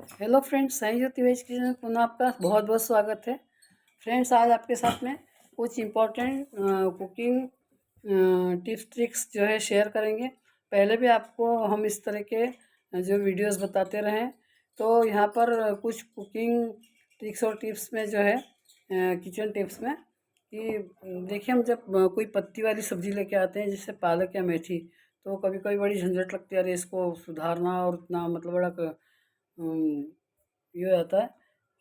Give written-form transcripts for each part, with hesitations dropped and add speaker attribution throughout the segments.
Speaker 1: Hello friends, Sai ज्योति veg kitchen में पुनः आपका बहुत बहुत स्वागत है। फ्रेंड्स, आज आपके साथ में कुछ इम्पोर्टेंट कुकिंग टिप्स ट्रिक्स जो है शेयर करेंगे। पहले भी आपको हम इस तरह के जो वीडियोस बताते रहे हैं, तो यहाँ पर कुछ कुकिंग ट्रिक्स और टिप्स में जो है किचन टिप्स में कि देखिए, हम जब कोई पत्ती वाली सब्ज़ी लेके आते हैं जैसे पालक या मेथी, तो कभी कभी बड़ी झंझट लगती है। अरे इसको सुधारना और इतना मतलब बड़ा ये हो जाता है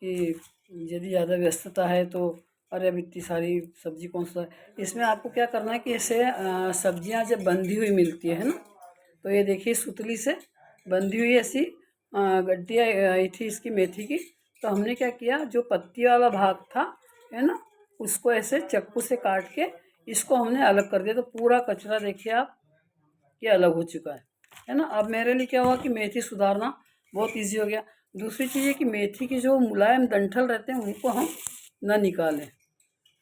Speaker 1: कि यदि ज़्यादा व्यस्तता है तो अरे अब इतनी सारी सब्जी कौन सा। इसमें आपको क्या करना है कि ऐसे सब्जियां जब बंधी हुई मिलती है ना, तो ये देखिए सुतली से बंधी हुई ऐसी गड्डियाँ आई थी इसकी मेथी की। तो हमने क्या किया, जो पत्ती वाला भाग था है ना, उसको ऐसे चाकू से काट के इसको हमने अलग कर दिया। तो पूरा कचरा देखिए आप, ये अलग हो चुका है ना। अब मेरे लिए क्या हुआ कि मेथी सुधारना बहुत इजी हो गया। दूसरी चीज़ है कि मेथी के जो मुलायम डंठल रहते हैं उनको हम न निकालें।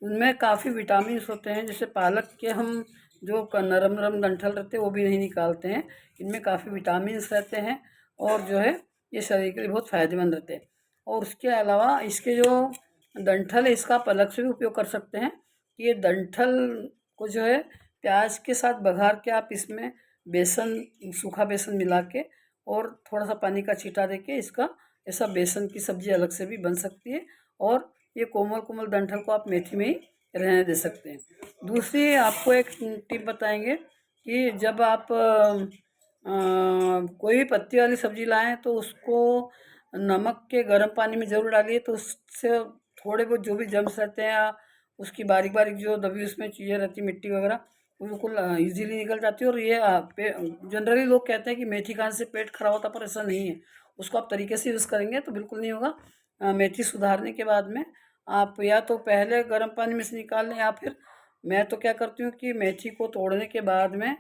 Speaker 1: उनमें काफ़ी विटामिन्स होते हैं। जैसे पालक के हम जो नरम नरम डंठल रहते हैं वो भी नहीं निकालते हैं। इनमें काफ़ी विटामिन्स रहते हैं और जो है ये शरीर के लिए बहुत फ़ायदेमंद रहते हैं। और उसके अलावा इसके जो डंठल है इसका आप अलग से भी उपयोग कर सकते हैं। ये डंठल को जो है प्याज के साथ बघार के आप इसमें बेसन, सूखा बेसन मिला के और थोड़ा सा पानी का छींटा देके इसका ऐसा बेसन की सब्जी अलग से भी बन सकती है। और ये कोमल कोमल डंठल को आप मेथी में ही रहने दे सकते हैं। दूसरी आपको एक टिप बताएंगे कि जब आप कोई भी पत्ती वाली सब्जी लाएं तो उसको नमक के गर्म पानी में ज़रूर डालिए। तो उससे थोड़े बहुत जो भी जम्स रहते हैं या उसकी बारीक बारीक जो दबी उसमें चीज़ें रहती, मिट्टी वगैरह, वो बिल्कुल ईजीली निकल जाती है। और ये जनरली लोग कहते हैं कि मेथी खाने से पेट खराब होता, पर ऐसा नहीं है। उसको आप तरीके से यूज़ करेंगे तो बिल्कुल नहीं होगा। मेथी सुधारने के बाद में आप या तो पहले गर्म पानी में से निकाल लें, या फिर मैं तो क्या करती हूँ कि मेथी को तोड़ने के बाद में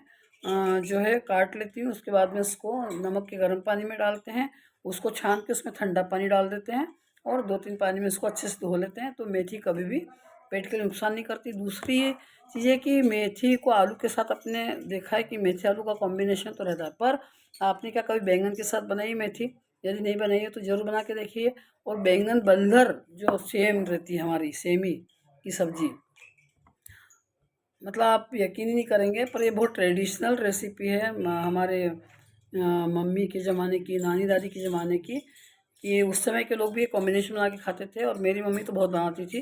Speaker 1: जो है काट लेती हूँ। उसके बाद में उसको नमक के गर्म पानी में डालते हैं, उसको छान के उसमें ठंडा पानी डाल देते हैं और 2-3 पानी में उसको अच्छे से धो लेते हैं। तो मेथी कभी भी पेट के लिए नुकसान नहीं करती। दूसरी ये चीज़ है कि मेथी को आलू के साथ अपने देखा है कि मेथी आलू का कॉम्बिनेशन तो रहता है, पर आपने क्या कभी बैंगन के साथ बनाई मेथी? यदि नहीं बनाई है तो ज़रूर बना के देखिए। और बैंगन बल्लर जो सेम रहती है हमारी सेमी की सब्जी, मतलब आप यकीन ही नहीं करेंगे, पर ये बहुत ट्रेडिशनल रेसिपी है हमारे मम्मी के ज़माने की, नानी दादी के ज़माने की। कि उस समय के लोग भी ये कॉम्बिनेशन बना के खाते थे और मेरी मम्मी तो बहुत बनाती थी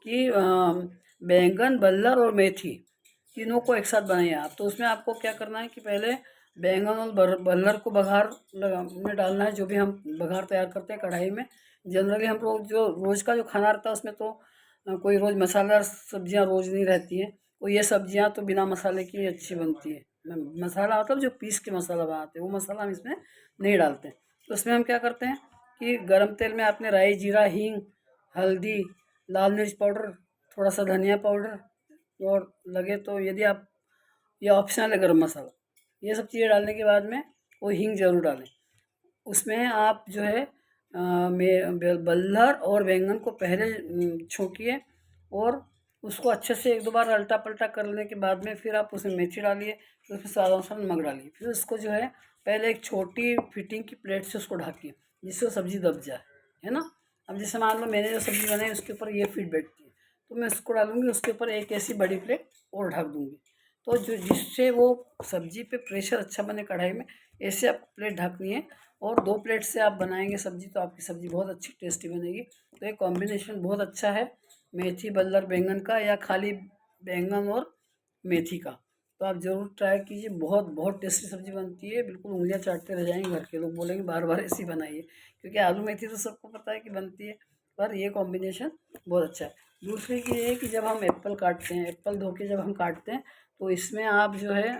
Speaker 1: कि बैंगन बल्लर और मेथी तीनों को एक साथ बनाइए आप। तो उसमें आपको क्या करना है कि पहले बैंगन और बल्लर को बघार में डालना है। जो भी हम बघार तैयार करते हैं कढ़ाई में, जनरली हम लोग जो रोज़ का जो खाना रहता है उसमें तो कोई रोज़ मसालेदार सब्जियां रोज़ नहीं रहती हैं। तो ये सब्जियां तो बिना मसाले की अच्छी बनती है। मसाला मतलब जो पीस के मसाला बनाते हैं वो मसाला हम इसमें नहीं डालते। तो उसमें हम क्या करते हैं कि गरम तेल में आपने राई, जीरा, हींग, हल्दी, लाल मिर्च पाउडर, थोड़ा सा धनिया पाउडर, और लगे तो यदि आप, ये ऑप्शनल है गरम मसाला, ये सब चीज़ें डालने के बाद में वो हींग ज़रूर डालें। उसमें आप जो है बल्लर और बैंगन को पहले छोंकिए और उसको अच्छे से एक दो बार अल्टा पल्टा करने के बाद में फिर आप उसमें मेथी डालिए, फिर उसमें स्वाद अनुसार नमक डालिए। फिर उसको जो है पहले एक छोटी फिटिंग की प्लेट से उसको ढाकिए जिससे वो सब्ज़ी दब जाए, है ना। अब जैसे मान लो मैंने जो सब्ज़ी बनाई उसके ऊपर ये फिट बैठती है, तो मैं उसको डालूंगी, उसके ऊपर एक ऐसी बड़ी प्लेट और ढक दूंगी। तो जो जिससे वो सब्जी पे प्रेशर अच्छा बने कढ़ाई में, ऐसे आपको प्लेट ढकनी है। और 2 प्लेट से आप बनाएंगे सब्जी तो आपकी सब्जी बहुत अच्छी टेस्टी बनेगी। तो ये कॉम्बिनेशन बहुत अच्छा है मेथी बल्लर बैंगन का, या खाली बैंगन और मेथी का। तो आप ज़रूर ट्राई कीजिए, बहुत बहुत टेस्टी सब्जी बनती है। बिल्कुल उंगलियां चाटते रह जाएंगे, घर के लोग बोलेंगे बार बार ऐसी बनाइए, क्योंकि आलू मेथी तो सबको पता है कि बनती है, पर ये कॉम्बिनेशन बहुत अच्छा है। दूसरी चीज़ ये है कि जब हम एप्पल काटते हैं, एप्पल धो के जब हम काटते हैं, तो इसमें आप जो है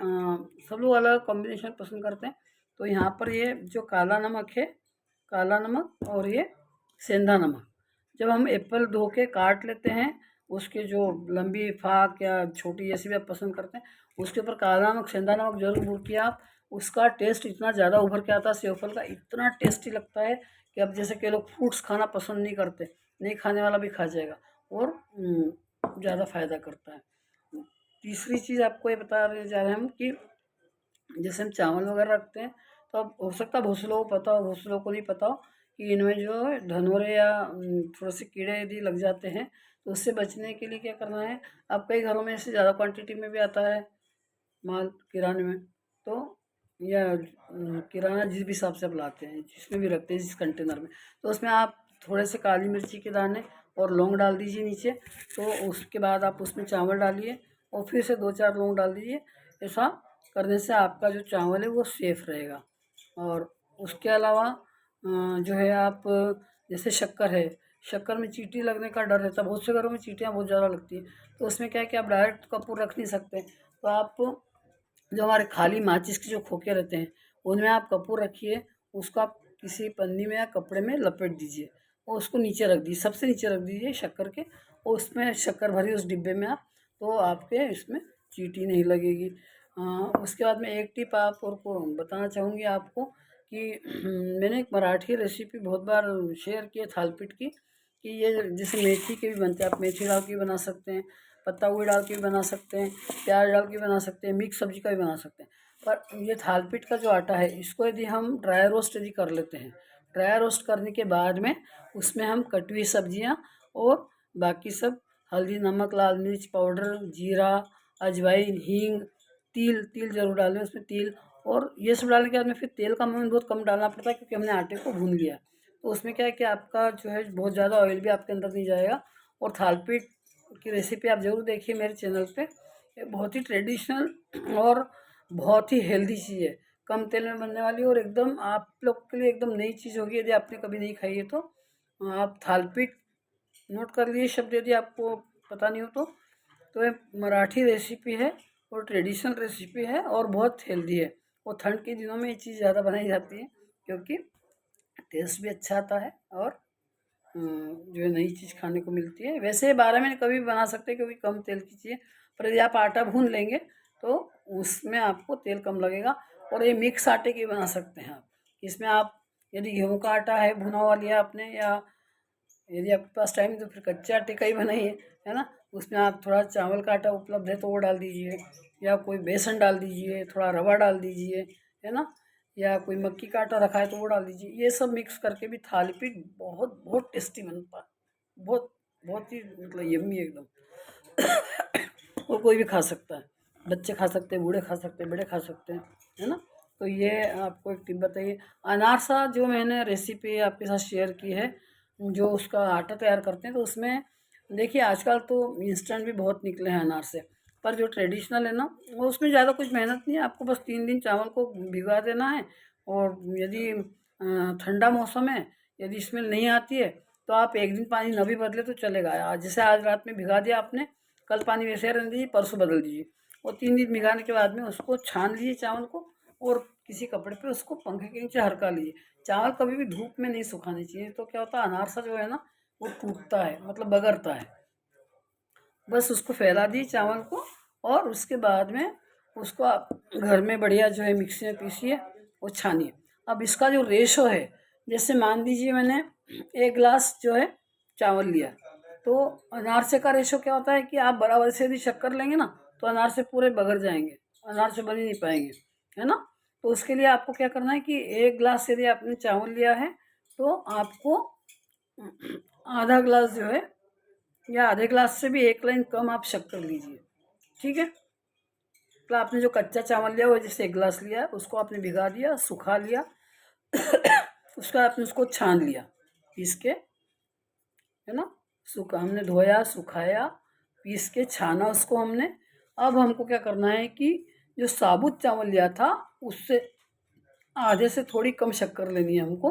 Speaker 1: सब लोग अलग कॉम्बिनेशन पसंद करते हैं। तो यहाँ पर ये जो काला नमक है, काला नमक और ये सेंधा नमक, जब हम एप्पल धो के काट लेते हैं, उसके जो लंबी फाक या छोटी जैसी भी आप पसंद करते हैं, उसके ऊपर काला नमक सेंधा नमक जरूर भून किया आप। उसका टेस्ट इतना ज़्यादा उभर के आता है, सेवफल का इतना टेस्टी लगता है कि अब जैसे कि लोग फ्रूट्स खाना पसंद नहीं करते, नहीं खाने वाला भी खा जाएगा और ज़्यादा फायदा करता है। तीसरी चीज़ आपको ये बता रहे जा रहे हैं हम कि जैसे हम चावल वगैरह रखते हैं, तो अब हो सकता है बहुत से लोगों को पता हो, बहुत से लोगों को नहीं पता हो कि इनमें जो है धनोरे या थोड़े से कीड़े यदि लग जाते हैं तो उससे बचने के लिए क्या करना है। अब कई घरों में इससे ज़्यादा क्वांटिटी में भी आता है माल किराने में, तो या किराना जिस भी हिसाब से आप लाते हैं, जिसमें भी रखते हैं जिस कंटेनर में, तो उसमें आप थोड़े से काली मिर्ची के दाने और लौंग डाल दीजिए नीचे। तो उसके बाद आप उसमें चावल डालिए और फिर से 2-4 लौंग डाल दीजिए। ऐसा करने से आपका जो चावल है वो सेफ़ रहेगा। और उसके अलावा जो है आप जैसे शक्कर है, शक्कर में चींटी लगने का डर रहता है, बहुत से घरों में चींटियाँ बहुत ज़्यादा लगती हैं, तो उसमें क्या है कि आप डायरेक्ट कपूर रख नहीं सकते, तो आप जो हमारे खाली माचिस के जो खोखे रहते हैं उनमें आप कपूर रखिए, उसको आप किसी पन्नी में या कपड़े में लपेट दीजिए और उसको नीचे रख दीजिए, सबसे नीचे रख दीजिए शक्कर के, और उसमें शक्कर भरी उस डिब्बे में आप, तो आपके इसमें चींटी नहीं लगेगी। उसके बाद में एक टिप आप और को बताना चाहूँगी आपको कि मैंने एक मराठी रेसिपी बहुत बार शेयर की है थालपीठ की, कि ये जैसे मेथी के भी बनते हैं, आप मेथी डाल के भी बना सकते हैं, पत्ता गोभी डाल के भी बना सकते हैं, प्याज डाल के बना सकते हैं, मिक्स सब्जी का भी बना सकते हैं। पर ये थालपीठ का जो आटा है इसको यदि हम ड्राई रोस्ट यदि कर लेते हैं, ड्राई रोस्ट करने के बाद में उसमें हम कटी हुई सब्जियाँ और बाकी सब हल्दी, नमक, लाल मिर्च पाउडर, जीरा, अजवाइन, हींग, तिल तिल ज़रूर डालें उसमें, तिल, और ये सब डालने के बाद में फिर तेल का हमें बहुत कम डालना पड़ता है क्योंकि हमने आटे को भून लिया। तो उसमें क्या है कि आपका जो है बहुत ज़्यादा ऑयल भी आपके अंदर नहीं जाएगा। और थालपीठ की रेसिपी आप ज़रूर देखिए मेरे चैनल पे, ये बहुत ही ट्रेडिशनल और बहुत ही हेल्दी चीज़ है, कम तेल में बनने वाली, और एकदम आप लोग के लिए एकदम नई चीज़ होगी यदि आपने कभी नहीं खाई है तो। आप थालपीठ नोट कर लिए शब्द यदि आपको पता नहीं हो तो ये मराठी रेसिपी है और ट्रेडिशनल रेसिपी है और बहुत हेल्दी है, और ठंड के दिनों में ये चीज़ ज़्यादा बनाई जाती है क्योंकि टेस्ट भी अच्छा आता है और जो है नई चीज़ खाने को मिलती है। वैसे 12 महीने कभी भी बना सकते हैं क्योंकि कम तेल की चीज़ है, पर यदि आप आटा भून लेंगे तो उसमें आपको तेल कम लगेगा। और ये मिक्स आटे की बना सकते हैं आप, इसमें आप यदि गेहूँ का आटा है भुना हुआ लिया आपने, या यदि आपके पास टाइम है तो फिर कच्चे आटे का ही बनाइए, है ना। उसमें आप थोड़ा चावल का आटा उपलब्ध है तो वो डाल दीजिए, या कोई बेसन डाल दीजिए, थोड़ा रवा डाल दीजिए, है ना, या कोई मक्की का आटा रखा है तो वो डाल दीजिए। ये सब मिक्स करके भी थालीपीठ बहुत बहुत टेस्टी बनता है, बहुत बहुत ही मतलब यम्मी एकदम। वो कोई भी खा सकता है, बच्चे खा सकते हैं, बूढ़े खा सकते हैं, बड़े खा सकते हैं, है ना। तो ये आपको एक टिप बताइए। अनारसा जो मैंने रेसिपी आपके साथ शेयर की है, जो उसका आटा तैयार करते हैं, तो उसमें देखिए आजकल तो इंस्टेंट भी बहुत निकले हैं अनार से, पर जो ट्रेडिशनल है ना वो उसमें ज़्यादा कुछ मेहनत नहीं है, आपको बस 3 दिन चावल को भिगा देना है। और यदि ठंडा मौसम है, यदि स्मेल नहीं आती है तो आप एक दिन पानी न भी बदले तो चलेगा। आज जैसे आज रात में भिगा दिया आपने, कल पानी वैसे रहने दीजिए, परसों बदल दीजिए, और 3 दिन भिगाने के बाद में उसको छान लीजिए चावल को, और किसी कपड़े पे उसको पंखे के नीचे हड़का लीजिए। चावल कभी भी धूप में नहीं सुखाने चाहिए, तो क्या होता है अनारसा जो है ना वो टूटता है, मतलब बगरता है। बस उसको फैला दिए चावल को, और उसके बाद में उसको आप घर में बढ़िया जो है मिक्सी में पीसिए और छानिए। अब इसका जो रेशो है, जैसे मान लीजिए मैंने 1 गिलास जो है चावल लिया, तो अनारसे का रेशो क्या होता है कि आप बराबर से यदि शक्कर लेंगे ना तो अनारसे पूरे बगड़ जाएंगे, अनारसे बन ही नहीं पाएंगे, है ना। तो उसके लिए आपको क्या करना है कि 1 गिलास यदि आपने चावल लिया है तो आपको आधा गिलास जो है, या आधे गिलास से भी 1 लाइन कम आप शक्कर लीजिए, ठीक है। मतलब आपने जो कच्चा चावल लिया वो जैसे 1 गिलास लिया उसको आपने भिगा दिया, सुखा लिया, उसका आपने उसको छान लिया पीस के, है ना। सूखा हमने धोया, सुखाया, पीस के छाना उसको हमने। अब हमको क्या करना है कि जो साबुत चावल लिया था उससे आधे से थोड़ी कम शक्कर लेनी है हमको,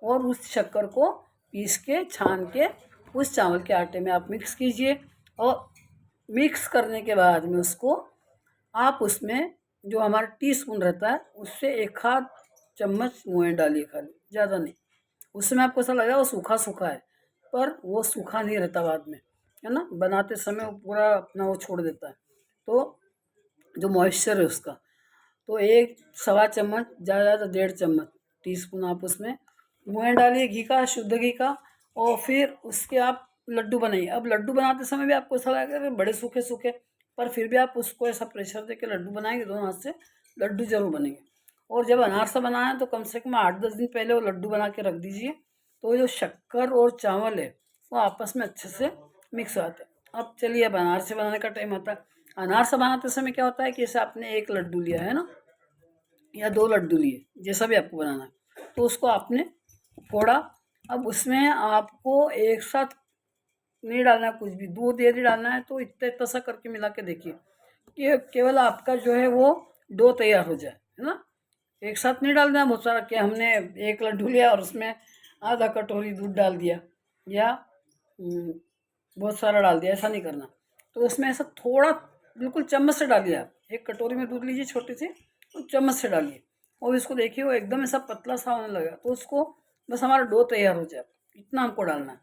Speaker 1: और उस शक्कर को पीस के छान के उस चावल के आटे में आप मिक्स कीजिए। और मिक्स करने के बाद में उसको आप उसमें जो हमारा टीस्पून रहता है उससे 1 आध चम्मच मोयन डालिए, खाली, ज़्यादा नहीं। उसमें आपको ऐसा लगेगा वो सूखा सूखा है, पर वो सूखा नहीं रहता बाद में, है ना, बनाते समय वो पूरा अपना वो छोड़ देता है, तो जो मॉइस्चर है उसका। तो 1 सवा चम्मच, ज़्यादा ज़्यादा 1.5 चम्मच टीस्पून आप उसमें मोयन डालिए, घी का, शुद्ध घी का। और फिर उसके आप लड्डू बनाइए। अब लड्डू बनाते समय भी आपको ऐसा लगेगा कि बड़े सूखे सूखे, पर फिर भी आप उसको ऐसा प्रेशर दे के लड्डू बनाएंगे दोनों हाथ से, लड्डू जरूर बनेंगे। और जब अनारसा बनाना है तो कम से कम 8-10 दिन पहले वो लड्डू बना के रख दीजिए, तो जो शक्कर और चावल है वो आपस में अच्छे से मिक्स हो जाता है। अब चलिए, अब अनारसे बनाने का टाइम आता है। अनारसा बनाते समय क्या होता है कि जैसे आपने 1 लड्डू लिया है ना, या 2 लड्डू लिए, जैसा भी आपको बनाना है, तो उसको आपने फोड़ा। अब उसमें आपको एक साथ नहीं डालना है कुछ भी, दूध यदि डालना है तो इतना इतना सा करके मिला के देखिए कि केवल आपका जो है वो डो तैयार हो जाए, है ना। एक साथ नहीं डालना है बहुत सारा, कि हमने 1 लड्डू लिया और उसमें आधा कटोरी दूध डाल दिया, या बहुत सारा डाल दिया, ऐसा नहीं करना। तो उसमें ऐसा थोड़ा, बिल्कुल चम्मच से डालिए आप। 1 कटोरी में दूध लीजिए छोटी सी, तो चम्मच से डालिए, और इसको देखिए वो एकदम ऐसा पतला सा होने लगेगा, तो उसको बस हमारा डो तैयार हो जाए, इतना हमको डालना है,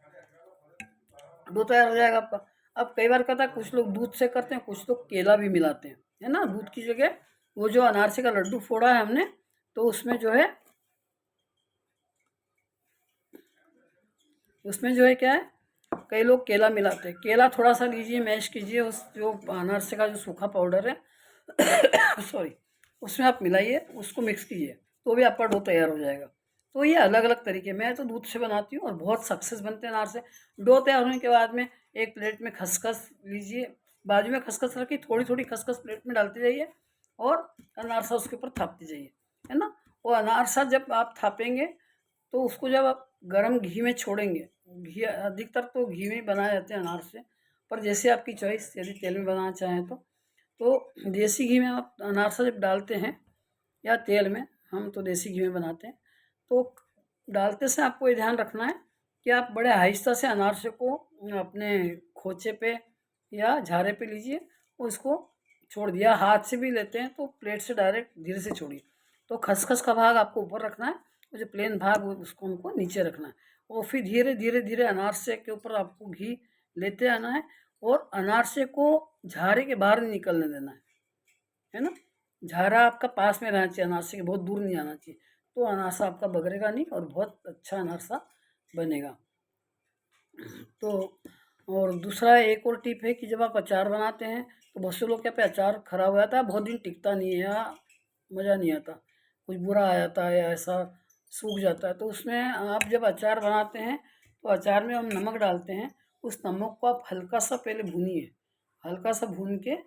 Speaker 1: डो तैयार हो जाएगा आपका। अब कई बार कहता है कुछ लोग दूध से करते हैं, कुछ लोग केला भी मिलाते हैं, है ना। दूध की जगह वो जो अनारसे का लड्डू फोड़ा है हमने, तो उसमें जो है क्या है, कई लोग केला मिलाते हैं। केला थोड़ा सा लीजिए, मैश कीजिए, उस जो अनारसे का जो सूखा पाउडर है सॉरी, उसमें आप मिलाइए, उसको मिक्स कीजिए, तो भी आपका डो तैयार हो जाएगा। तो ये अलग अलग तरीके, मैं तो दूध से बनाती हूँ और बहुत सक्सेस बनते हैं अनारसे। डो तैयार होने के बाद में एक प्लेट में खसखस लीजिए, बाजू में खसखस रखी, थोड़ी थोड़ी खसखस प्लेट में डालते जाइए और अनारसा उसके ऊपर थापते जाइए, है ना। वो अनारसा जब आप थापेंगे तो उसको जब आप गरम घी में छोड़ेंगे, घी अधिकतर तो घी में ही बनाए जाते हैं अनारसे, पर जैसे आपकी चॉइस, यदि तेल में बनाना चाहें तो देसी घी में आप अनारसा जब डालते हैं या तेल में, हम तो देसी घी में बनाते हैं, तो डालते से आपको ये ध्यान रखना है कि आप बड़े आहिस्ता से अनारसे को अपने खोचे पे या झारे पे लीजिए और उसको छोड़ दिया। हाथ से भी लेते हैं तो प्लेट से डायरेक्ट धीरे से छोड़िए। तो खसखस का भाग आपको ऊपर रखना है और जो प्लेन भाग उसको हमको नीचे रखना है, और फिर धीरे धीरे धीरे अनारसे के ऊपर आपको घी लेते आना है, और अनारसे को झारे के बाहर नहीं निकलने देना है ना। झारा आपका पास में रहना चाहिए, अनारसे के बहुत दूर नहीं आना चाहिए, तो अनारसा आपका बगड़ेगा नहीं और बहुत अच्छा अनारसा बनेगा। तो और दूसरा एक और टिप है कि जब आप अचार बनाते हैं तो बहुत से लोग क्या पे अचार खराब हो जाता है, बहुत दिन टिकता नहीं है, या मज़ा नहीं आता, कुछ बुरा आ जाता है या ऐसा सूख जाता है। तो उसमें आप जब अचार बनाते हैं तो अचार में हम नमक डालते हैं, उस नमक को आप हल्का सा पहले भूनिए, हल्का सा भून के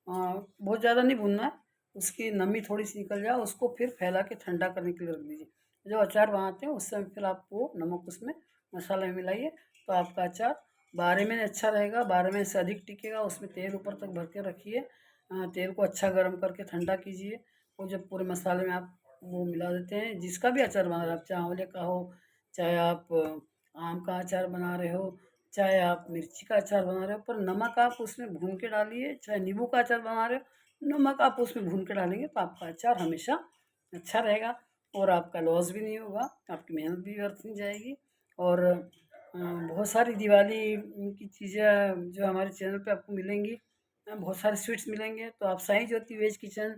Speaker 1: बहुत ज़्यादा नहीं भूनना है, उसकी नमी थोड़ी सी निकल जाए, उसको फिर फैला के ठंडा करने के लिए रख दीजिए। जब अचार बनाते हैं उस समय फिर आप वो नमक उसमें मसाले में मिलाइए, तो आपका अचार 12 महीने अच्छा रहेगा, 12 महीने से अधिक टिकेगा। उसमें तेल ऊपर तक भर के रखिए, तेल को अच्छा गर्म करके ठंडा कीजिए, और जब पूरे मसाले में आप वो मिला देते हैं, जिसका भी अचार बना रहे हो, आप चाहे आंवले का हो, चाहे आप आम का अचार बना रहे हो, चाहे आप मिर्ची का अचार बना रहे हो, पर नमक आप उसमें भून के डालिए। चाहे नींबू का अचार बना रहे हो, नमक आप उसमें भून के डालेंगे तो आपका अचार हमेशा अच्छा रहेगा, और आपका लॉस भी नहीं होगा, आपकी मेहनत भी व्यर्थ नहीं जाएगी। और बहुत सारी दिवाली की चीज़ें जो हमारे चैनल पे आपको मिलेंगी, बहुत सारे स्वीट्स मिलेंगे। तो आप साईं ज्योति वेज किचन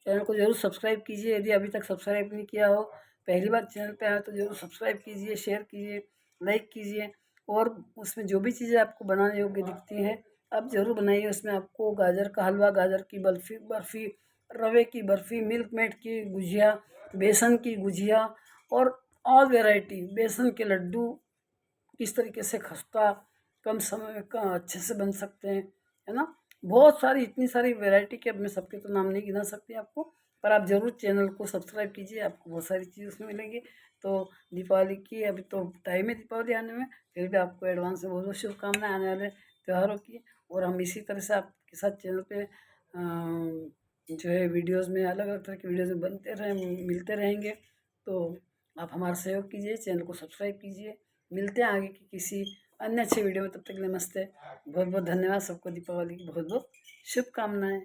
Speaker 1: चैनल को ज़रूर सब्सक्राइब कीजिए, यदि अभी तक सब्सक्राइब नहीं किया हो, पहली बार चैनल पे आए तो ज़रूर सब्सक्राइब कीजिए, शेयर कीजिए, लाइक कीजिए, और उसमें जो भी चीज़ें आपको बनाने योग्य दिखती हैं आप ज़रूर बनाइए। उसमें आपको गाजर का हलवा, गाजर की बर्फ़ी, रवे की बर्फ़ी, मिल्क मेड की गुजिया, बेसन की गुजिया, और वैरायटी बेसन के लड्डू किस तरीके से खस्ता कम समय में अच्छे से बन सकते हैं, है ना। बहुत सारी, इतनी सारी वैरायटी के अब मैं सबके तो नाम नहीं गिना सकती आपको, पर आप ज़रूर चैनल को सब्सक्राइब कीजिए, आपको बहुत सारी चीज़ उसमें मिलेंगी। तो दीपावली की अभी तो टाइम है दीपावली आने में, फिर भी आपको एडवांस में बहुत बहुत शुभकामनाएं आने वाले त्योहारों की। और हम इसी तरह से आपके साथ चैनल पे जो है वीडियोज़ में, अलग अलग तरह की वीडियोज़ में बनते रहे, मिलते रहेंगे। तो आप हमारा सहयोग कीजिए, चैनल को सब्सक्राइब कीजिए। मिलते हैं आगे की किसी अन्य अच्छे वीडियो में, तब तक नमस्ते, बहुत बहुत धन्यवाद सबको, दीपावली की बहुत बहुत शुभकामनाएं।